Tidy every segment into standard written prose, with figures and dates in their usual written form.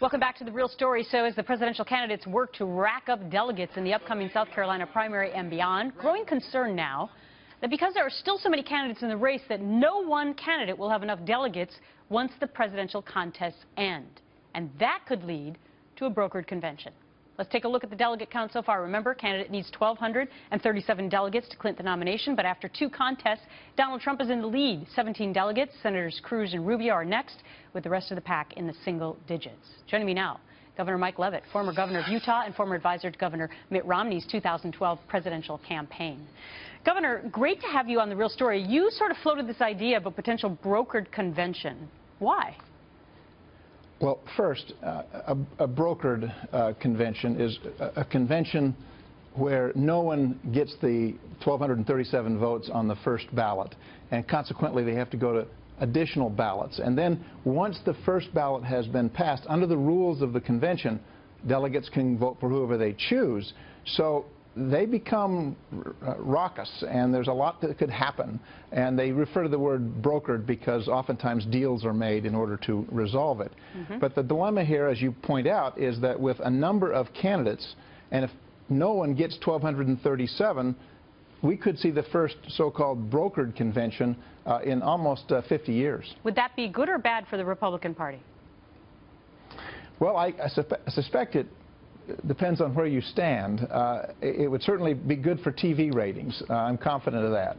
Welcome back to The Real Story. So as the presidential candidates work to rack up delegates in the upcoming South Carolina primary and beyond, growing concern now that because there are still so many candidates in the race that no one candidate will have enough delegates once the presidential contests end. And that could lead to a brokered convention. Let's take a look at the delegate count so far. Remember, candidate needs 1,237 delegates to clinch the nomination, but after two contests, Donald Trump is in the lead. 17 delegates. Senators Cruz and Rubio are next, with the rest of the pack in the single digits. Joining me now, Governor Mike Leavitt, former governor of Utah and former advisor to Governor Mitt Romney's 2012 presidential campaign. Governor, great to have you on The Real Story. You sort of floated this idea of a potential brokered convention. Why? Well, first, a brokered convention is a convention where no one gets the 1,237 votes on the first ballot, and consequently they have to go to additional ballots. And then once the first ballot has been passed, under the rules of the convention, delegates can vote for whoever they choose. So they become raucous, and there's a lot that could happen. And they refer to the word brokered because oftentimes deals are made in order to resolve it. But the dilemma here, as you point out, is that with a number of candidates, and if no one gets 1,237, we could see the first so-called brokered convention in almost 50 years. Would that be good or bad for the Republican Party? Well, I suspect it depends on where you stand. It would certainly be good for TV ratings. I'm confident of that.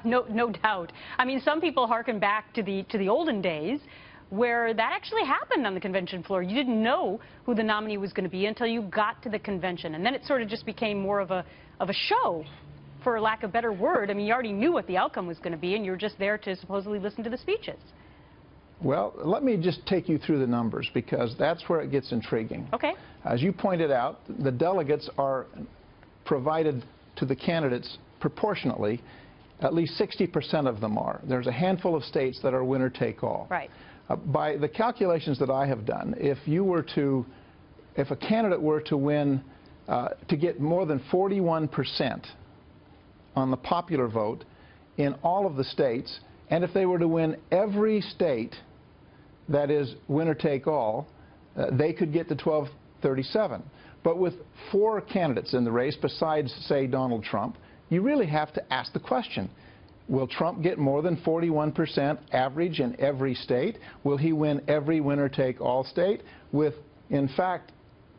No doubt. I mean, some people harken back to the olden days where that actually happened on the convention floor. You didn't know who the nominee was going to be until you got to the convention, and then it sort of just became more of a show, for lack of a better word. I mean, you already knew what the outcome was going to be, and you were just there to supposedly listen to the speeches. Well, let me just take you through the numbers, because that's where it gets intriguing. Okay. As you pointed out, the delegates are provided to the candidates proportionately. At least 60% of them are. There's a handful of states that are winner-take-all. Right. By the calculations that I have done, if a candidate were to win, to get more than 41% on the popular vote in all of the states, and if they were to win every state that is winner-take-all, they could get to 1,237. But with four candidates in the race, besides, say, Donald Trump, you really have to ask the question, will Trump get more than 41% average in every state? Will he win every winner-take-all state? With, in fact,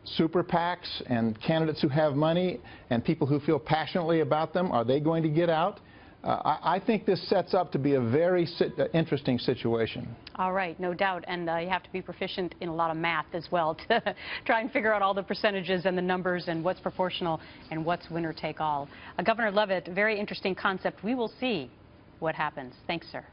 super PACs and candidates who have money and people who feel passionately about them, are they going to get out? I think this sets up to be a very interesting situation. All right, no doubt. And you have to be proficient in a lot of math as well to try and figure out all the percentages and the numbers and what's proportional and what's winner take all. Governor Leavitt, very interesting concept. We will see what happens. Thanks, sir.